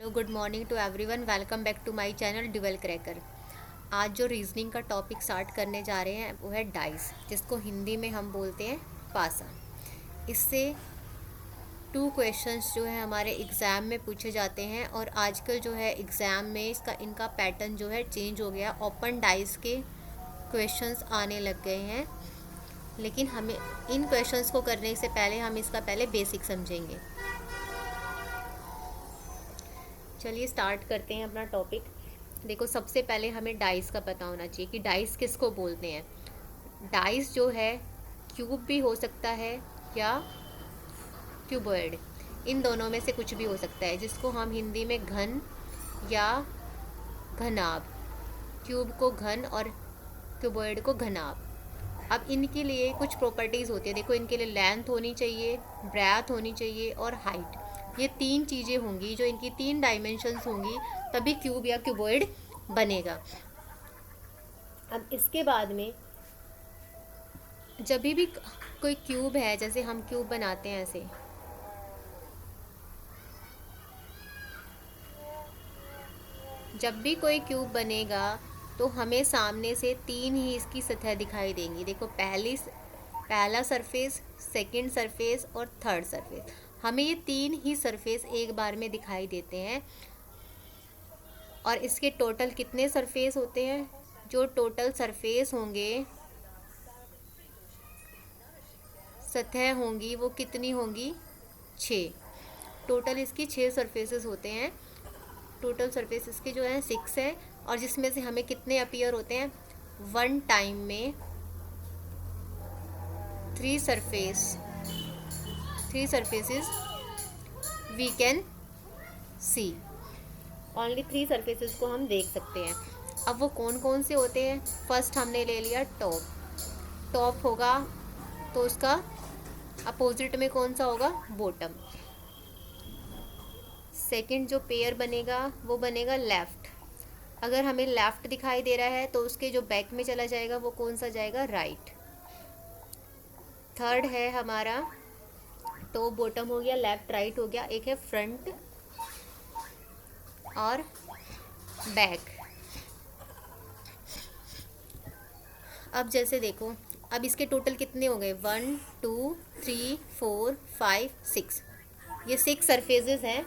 Hello good morning to everyone. Welcome back to my channel dual cracker. आज जो reasoning का topic start करने जा रहे हैं वो है डाइस, जिसको हिंदी में हम बोलते हैं पासा। इससे 2 क्वेश्चंस जो है हमारे एग्ज़ाम में पूछे जाते हैं और आजकल जो है एग्ज़ाम में इनका पैटर्न जो है चेंज हो गया। ओपन डाइस के क्वेश्चंस आने लग गए हैं, लेकिन हमें इन क्वेश्चंस को करने से पहले हम इसका पहले बेसिक समझेंगे। चलिए स्टार्ट करते हैं अपना टॉपिक। देखो, सबसे पहले हमें डाइस का पता होना चाहिए कि डाइस किसको बोलते हैं। डाइस जो है क्यूब भी हो सकता है या क्यूबॉइड, इन दोनों में से कुछ भी हो सकता है, जिसको हम हिंदी में घन या घनाभ, क्यूब को घन और क्यूबॉइड को घनाभ। अब इनके लिए कुछ प्रॉपर्टीज़ होती है। देखो, इनके लिए लेंथ होनी चाहिए, ब्रेथ होनी चाहिए और हाइट। ये 3 चीज़ें होंगी, जो इनकी 3 डायमेंशंस होंगी, तभी क्यूब या क्यूबॉइड बनेगा। अब इसके बाद में जब भी कोई क्यूब है, जैसे हम क्यूब बनाते हैं ऐसे, जब भी कोई क्यूब बनेगा तो हमें सामने से 3 ही इसकी सतह दिखाई देंगी। देखो, पहला सरफेस, सेकंड सरफेस और थर्ड सरफेस। हमें ये 3 ही सरफेस एक बार में दिखाई देते हैं। और इसके टोटल कितने सरफेस होते हैं? जो टोटल सरफेस होंगे, सतह होंगी, वो कितनी होंगी? 6। टोटल इसकी 6 सरफेसेस होते हैं। टोटल सरफेस इसके जो है 6 है, और जिसमें से हमें कितने अपीयर होते हैं? वन टाइम में 3 surfaces we can see. Only 3 surfaces को हम देख सकते हैं। अब वो कौन कौन से होते हैं? फर्स्ट हमने ले लिया टॉप। टॉप होगा तो उसका अपोजिट में कौन सा होगा? बॉटम। सेकंड जो पेयर बनेगा वो बनेगा लेफ़्ट। अगर हमें लेफ़्ट दिखाई दे रहा है तो उसके जो बैक में चला जाएगा वो कौन सा जाएगा? राइट। थर्ड है हमारा टॉप बॉटम हो गया, लेफ़्ट राइट हो गया। एक है फ्रंट और बैक। अब जैसे देखो, अब इसके टोटल कितने हो गए? 1 2 3 4 5 6। ये 6 सरफेसेस हैं,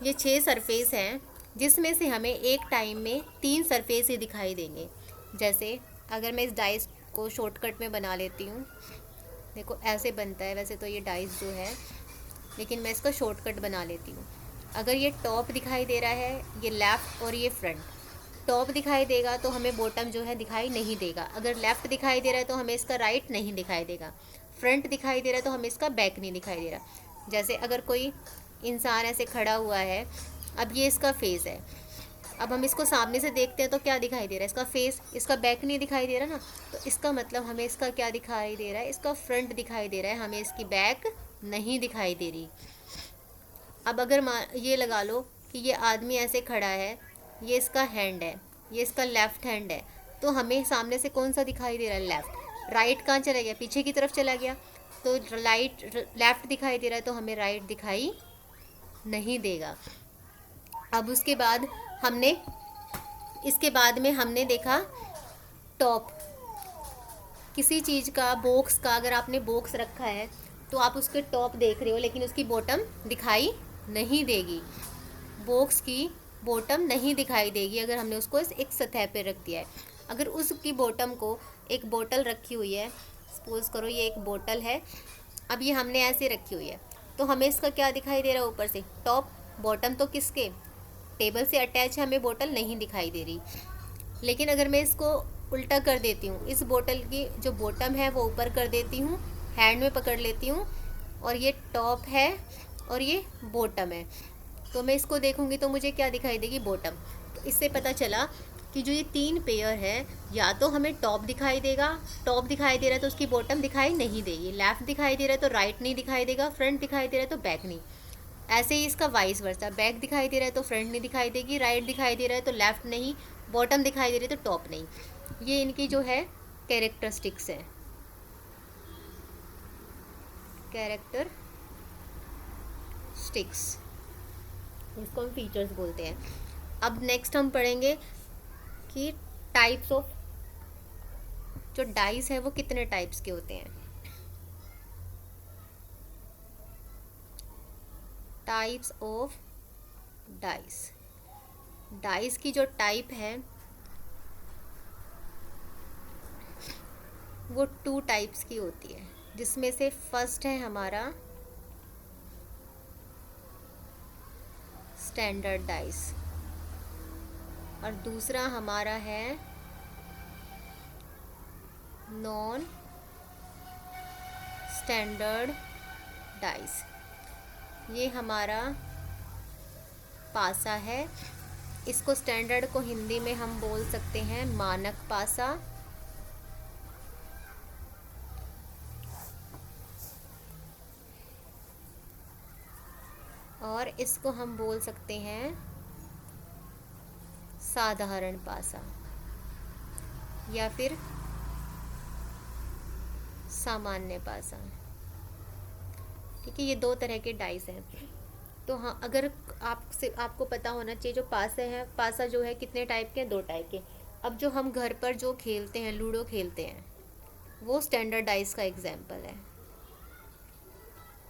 ये 6 सरफेस हैं, जिसमें से हमें एक टाइम में 3 सरफेस ही दिखाई देंगे। जैसे अगर मैं इस डाइस को शॉर्टकट में बना लेती हूँ, देखो ऐसे बनता है वैसे तो ये डाइस जो है, लेकिन मैं इसका शॉर्टकट बना लेती हूँ। अगर ये टॉप दिखाई दे रहा है, ये लेफ़्ट और ये फ्रंट। टॉप दिखाई देगा तो हमें बॉटम जो है दिखाई नहीं देगा। अगर लेफ़्ट दिखाई दे रहा है तो हमें इसका राइट नहीं दिखाई देगा। फ्रंट दिखाई दे रहा है तो हमें इसका बैक नहीं दिखाई दे रहा। जैसे अगर कोई इंसान ऐसे खड़ा हुआ है, अब ये इसका फेस है। अब हम इसको सामने से देखते हैं तो क्या दिखाई दे रहा है? इसका फेस, इसका बैक नहीं दिखाई दे रहा ना। तो इसका मतलब हमें इसका क्या दिखाई दे रहा है? इसका फ्रंट दिखाई दे रहा है, हमें इसकी बैक नहीं दिखाई दे रही। अब अगर ये लगा लो कि ये आदमी ऐसे खड़ा है, ये इसका हैंड है, ये इसका लेफ्ट हैंड है, तो हमें सामने से कौन सा दिखाई दे रहा है? लेफ्ट। राइट कहाँ चला गया? पीछे की तरफ चला गया। तो लेफ्ट दिखाई दे रहा है तो हमें राइट दिखाई नहीं देगा। अब उसके बाद हमने इसके बाद में हमने देखा टॉप। किसी चीज़ का, बॉक्स का, अगर आपने बॉक्स रखा है तो आप उसके टॉप देख रहे हो, लेकिन उसकी बॉटम दिखाई नहीं देगी। बॉक्स की बॉटम नहीं दिखाई देगी अगर हमने उसको एक सतह पे रख दिया है। अगर उसकी बॉटम को, एक बोतल रखी हुई है, सपोज करो ये एक बोतल है, अब ये हमने ऐसे रखी हुई है, तो हमें इसका क्या दिखाई दे रहा है? ऊपर से टॉप। बॉटम तो किसके? टेबल से अटैच है, हमें बोतल नहीं दिखाई दे रही। लेकिन अगर मैं इसको उल्टा कर देती हूँ, इस बोतल की जो बॉटम है वो ऊपर कर देती हूँ, हैंड में पकड़ लेती हूँ, और ये टॉप है और ये बॉटम है, तो मैं इसको देखूँगी तो मुझे क्या दिखाई देगी? बॉटम। तो इससे पता चला कि जो ये 3 पेयर है, या तो हमें टॉप दिखाई देगा, टॉप दिखाई दे रहा है तो उसकी बॉटम दिखाई नहीं देगी, लेफ़्ट दिखाई दे रहा है तो राइट नहीं दिखाई देगा, फ्रंट दिखाई दे रहा है तो बैक नहीं। ऐसे ही इसका वाइस वर्सा, बैक दिखाई दे रहा है तो फ्रंट नहीं दिखाई देगी, राइट दिखाई दे रहा है तो लेफ़्ट नहीं, बॉटम दिखाई दे रही है तो टॉप नहीं। ये इनकी जो है कैरेक्टरिस्टिक्स है, कैरेक्टरिस्टिक्स। इसको हम फीचर्स बोलते हैं। अब नेक्स्ट हम पढ़ेंगे कि टाइप्स ऑफ जो डाइस है वो कितने टाइप्स के होते हैं। टाइप्स ऑफ डाइस, डाइस की जो टाइप है वो 2 टाइप्स की होती है, जिसमें से फर्स्ट है हमारा स्टैंडर्ड डाइस और दूसरा हमारा है नॉन स्टैंडर्ड डाइस। ये हमारा पासा है, इसको स्टैंडर्ड को हिंदी में हम बोल सकते हैं मानक पासा, और इसको हम बोल सकते हैं साधारण पासा या फिर सामान्य पासा। ठीक है, ये 2 तरह के डाइस हैं। तो हाँ, अगर आपको पता होना चाहिए जो पासे हैं, पासा जो है कितने टाइप के हैं, 2 टाइप के। अब जो हम घर पर जो खेलते हैं, लूडो खेलते हैं, वो स्टैंडर्ड डाइस का एग्जाम्पल है,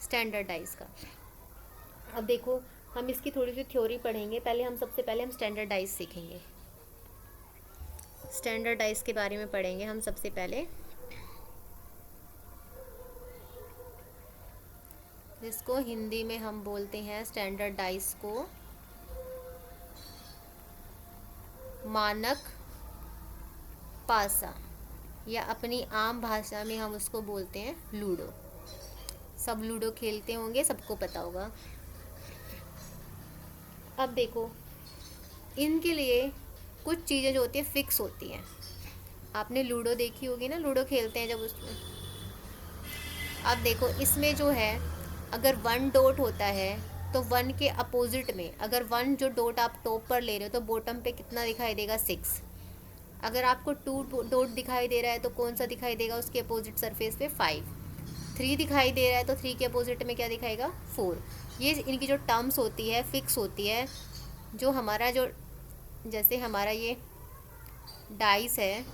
स्टैंडर्ड डाइस का। अब देखो, हम इसकी थोड़ी सी थ्योरी पढ़ेंगे। सबसे पहले हम स्टैंडर्ड डाइस सीखेंगे, स्टैंडर्ड डाइस के बारे में पढ़ेंगे हम सबसे पहले, जिसको हिंदी में हम बोलते हैं स्टैंडर्ड डाइस को मानक पासा, या अपनी आम भाषा में हम उसको बोलते हैं लूडो। सब लूडो खेलते होंगे, सबको पता होगा। अब देखो, इनके लिए कुछ चीज़ें जो होती है फिक्स होती हैं। आपने लूडो देखी होगी ना, लूडो खेलते हैं जब उसमें। अब देखो, इसमें जो है अगर 1 डॉट होता है तो 1 के अपोजिट में, अगर 1 जो डॉट आप टॉप पर ले रहे हो तो बॉटम पे कितना दिखाई देगा, 6। अगर आपको 2 डॉट दिखाई दे रहा है तो कौन सा दिखाई देगा उसके अपोजिट सरफेस पे, 5। 3 दिखाई दे रहा है तो 3 के अपोजिट में क्या दिखाएगा, 4। ये इनकी जो टर्म्स होती है फिक्स होती है। जो हमारा जो जैसे हमारा ये डाइस है,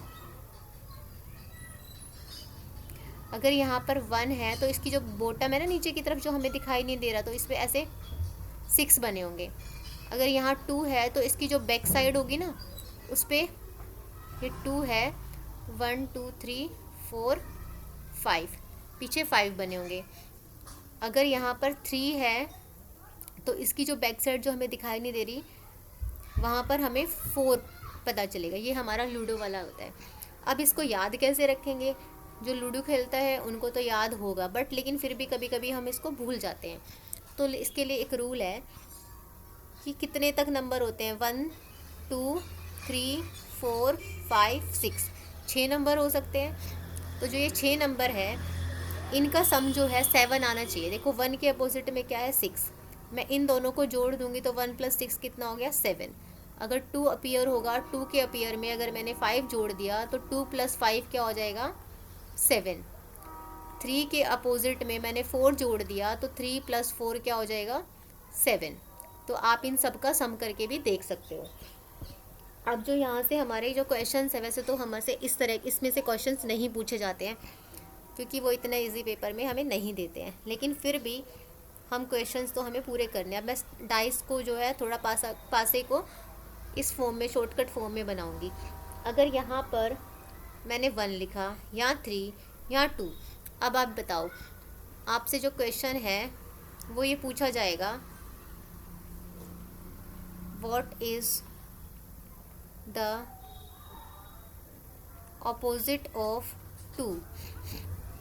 अगर यहाँ पर 1 है तो इसकी जो बॉटम है ना नीचे की तरफ, जो हमें दिखाई नहीं दे रहा, तो इस पर ऐसे 6 बने होंगे। अगर यहाँ 2 है तो इसकी जो बैक साइड होगी ना, उस पर ये 2 है, 1 2 3 4 5, पीछे 5 बने होंगे। अगर यहाँ पर 3 है तो इसकी जो बैक साइड जो हमें दिखाई नहीं दे रही, वहाँ पर हमें 4 पता चलेगा। ये हमारा लूडो वाला होता है। अब इसको याद कैसे रखेंगे? जो लूडो खेलता है उनको तो याद होगा, बट लेकिन फिर भी कभी कभी हम इसको भूल जाते हैं। तो इसके लिए एक रूल है कि कितने तक नंबर होते हैं, 1 2 3 4 5 6, 6 नंबर हो सकते हैं। तो जो ये 6 नंबर है, इनका सम जो है 7 आना चाहिए। देखो 1 के अपोजिट में क्या है, 6। मैं इन दोनों को जोड़ दूंगी तो 1 + 6 कितना हो गया, 7। अगर 2 अपीयर होगा, 2 के अपीयर में अगर मैंने 5 जोड़ दिया तो 2 + 5 क्या हो जाएगा, 7। 3 के अपोजिट में मैंने 4 जोड़ दिया तो 3 + 4 क्या हो जाएगा, 7। तो आप इन सब का सम करके भी देख सकते हो। अब जो यहाँ से हमारे जो क्वेश्चंस है, वैसे तो हमसे इसमें से क्वेश्चंस नहीं पूछे जाते हैं क्योंकि वो इतना इजी पेपर में हमें नहीं देते हैं, लेकिन फिर भी हम क्वेश्चंस तो हमें पूरे करने हैं। अब मैं डाइस को जो है थोड़ा पासे को इस फॉर्म में, शॉर्टकट फॉर्म में बनाऊंगी। अगर यहाँ पर मैंने 1 लिखा, यहाँ 3, यहाँ 2, अब आप बताओ, आपसे जो क्वेश्चन है वो ये पूछा जाएगा, what is the opposite of 2?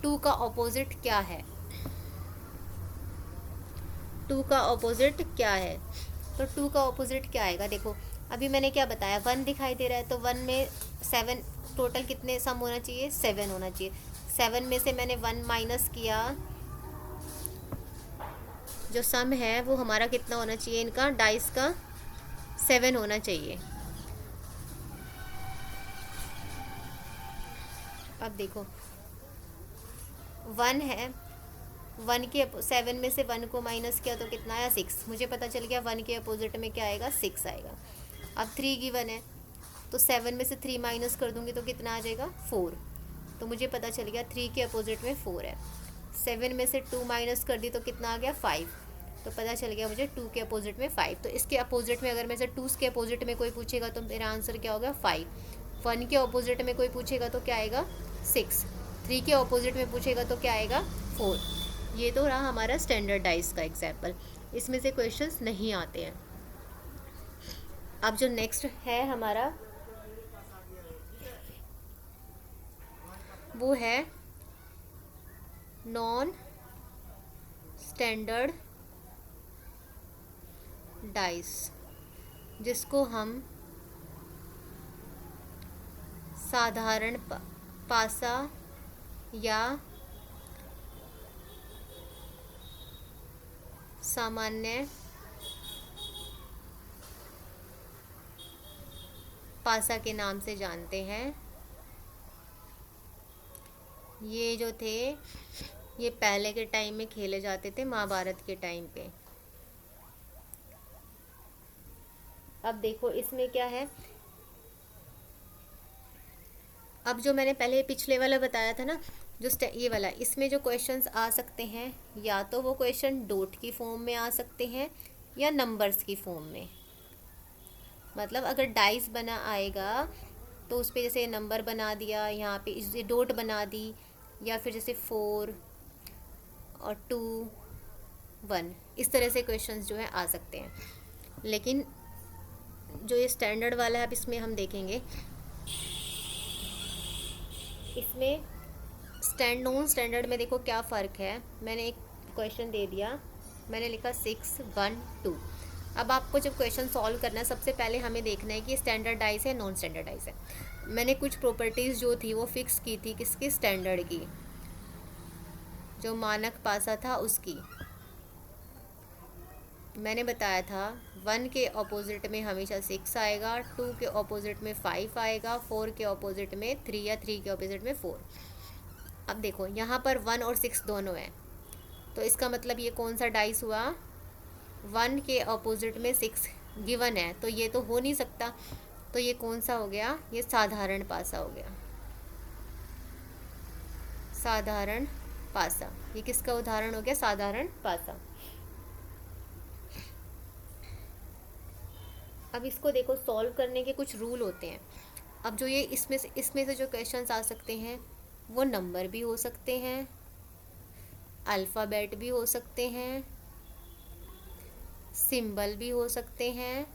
2 का ऑपोजिट क्या है? 2 का ऑपोजिट क्या है? तो 2 का ऑपोजिट क्या आएगा? देखो अभी मैंने क्या बताया, 1 दिखाई दे रहा है तो 1 में 7, टोटल कितने सम होना चाहिए, 7 होना चाहिए। 7 में से मैंने 1 माइनस किया, जो सम है वो हमारा कितना होना चाहिए, इनका डाइस का 7 होना चाहिए। अब देखो 1 है वन के 7 में से 1 को माइनस किया तो कितना आया 6। मुझे पता चल गया 1 के अपोजिट में क्या आएगा 6 आएगा। अब 3 गिवन है तो 7 में से 3 माइनस कर दूंगी तो कितना आ जाएगा 4। तो मुझे पता चल गया 3 के अपोजिट में 4 है। 7 में से 2 माइनस कर दी तो कितना आ गया 5। तो पता चल गया मुझे 2 के अपोजिट में 5। तो इसके अपोजिट में अगर मैं से 2 के अपोजिट में कोई पूछेगा तो मेरा आंसर क्या होगा 5। 1 के अपोजिट में कोई पूछेगा तो क्या आएगा 6। 3 के अपोजिट में पूछेगा तो क्या आएगा 4। ये तो रहा हमारा स्टैंडर्डाइज का एग्जाम्पल। इसमें से क्वेश्चंस नहीं आते हैं। अब जो नेक्स्ट है हमारा वो है नॉन स्टैंडर्ड डाइस, जिसको हम साधारण पासा या सामान्य पासा के नाम से जानते हैं। ये जो थे ये पहले के टाइम में खेले जाते थे, महाभारत के टाइम पे। अब देखो इसमें क्या है, अब जो मैंने पहले पिछले वाला बताया था ना, जो ये वाला, इसमें जो क्वेश्चंस आ सकते हैं या तो वो क्वेश्चन डॉट की फॉर्म में आ सकते हैं या नंबर्स की फॉर्म में। मतलब अगर डाइस बना आएगा तो उस पर जैसे नंबर बना दिया, यहाँ पे इसे डॉट बना दी, या फिर जैसे 4 और 2 1, इस तरह से क्वेश्चंस जो है आ सकते हैं। लेकिन जो ये स्टैंडर्ड वाला है, अब इसमें हम देखेंगे, इसमें नॉन स्टैंडर्ड में देखो क्या फ़र्क है। मैंने एक क्वेश्चन दे दिया, मैंने लिखा 6 1 2। अब आपको जब क्वेश्चन सॉल्व करना है सबसे पहले हमें देखना है कि स्टैंडर्डाइज है नॉन स्टैंडर्डाइज है। मैंने कुछ प्रॉपर्टीज़ जो थी वो फिक्स की थी, किसकी, स्टैंडर्ड की, जो मानक पासा था उसकी। मैंने बताया था 1 के ऑपोजिट में हमेशा 6 आएगा, 2 के ऑपोजिट में 5 आएगा, 4 के ऑपोजिट में 3 या 3 के ऑपोजिट में 4। अब देखो यहाँ पर 1 और 6 दोनों हैं, तो इसका मतलब ये कौन सा डाइस हुआ, 1 के ऑपोजिट में 6 गिवन है, तो ये तो हो नहीं सकता। तो ये कौन सा हो गया, ये साधारण पासा हो गया, साधारण पासा। ये किसका उदाहरण हो गया, साधारण पासा। अब इसको देखो, सॉल्व करने के कुछ रूल होते हैं। अब जो ये इसमें से जो क्वेश्चंस आ सकते हैं वो नंबर भी हो सकते हैं, अल्फ़ाबेट भी हो सकते हैं, सिंबल भी हो सकते हैं,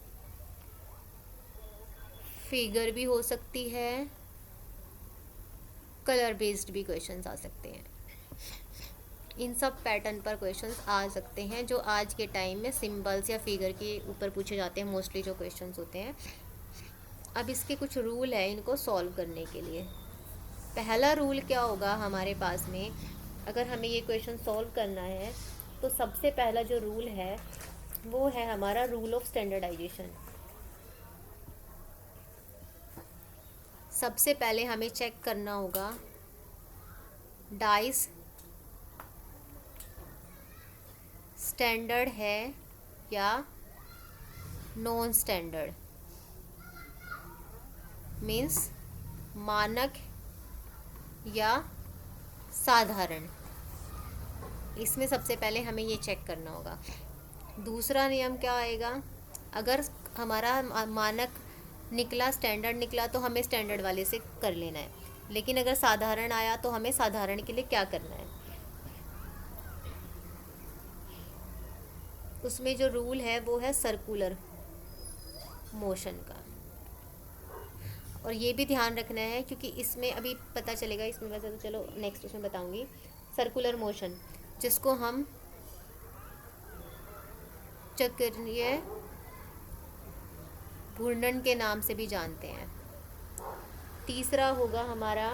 फिगर भी हो सकती है, कलर बेस्ड भी क्वेश्चंस आ सकते हैं। इन सब पैटर्न पर क्वेश्चंस आ सकते हैं जो आज के टाइम में सिंबल्स या फिगर के ऊपर पूछे जाते हैं, मोस्टली जो क्वेश्चंस होते हैं। अब इसके कुछ रूल है इनको सॉल्व करने के लिए। पहला रूल क्या होगा हमारे पास में, अगर हमें ये क्वेश्चन सॉल्व करना है तो सबसे पहला जो रूल है वो है हमारा रूल ऑफ स्टैंडर्डाइजेशन। सबसे पहले हमें चेक करना होगा डाइस स्टैंडर्ड है या नॉन स्टैंडर्ड, मीन्स मानक या साधारण। इसमें सबसे पहले हमें ये चेक करना होगा। दूसरा नियम क्या आएगा, अगर हमारा मानक निकला, स्टैंडर्ड निकला, तो हमें स्टैंडर्ड वाले से कर लेना है। लेकिन अगर साधारण आया तो हमें साधारण के लिए क्या करना है, उसमें जो रूल है वो है सर्कुलर मोशन का। और ये भी ध्यान रखना है क्योंकि इसमें अभी पता चलेगा, इसमें वैसे तो चलो नेक्स्ट उसमें बताऊंगी। सर्कुलर मोशन जिसको हम चक्रीय घूर्णन के नाम से भी जानते हैं। तीसरा होगा हमारा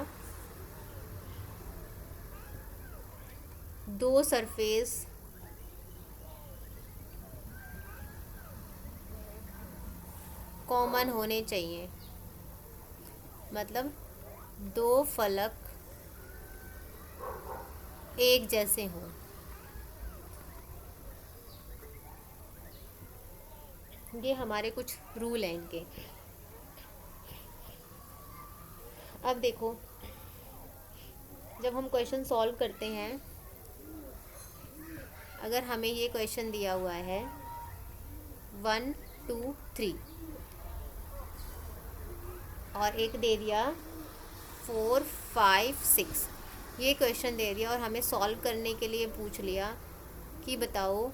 दो सरफेस कॉमन होने चाहिए, मतलब दो फलक एक जैसे हों। ये हमारे कुछ रूल हैं इनके। अब देखो, जब हम क्वेश्चन सॉल्व करते हैं, अगर हमें ये क्वेश्चन दिया हुआ है 1 2 3 और एक दे दिया 4 5 6, ये क्वेश्चन दे दिया और हमें सॉल्व करने के लिए पूछ लिया कि बताओ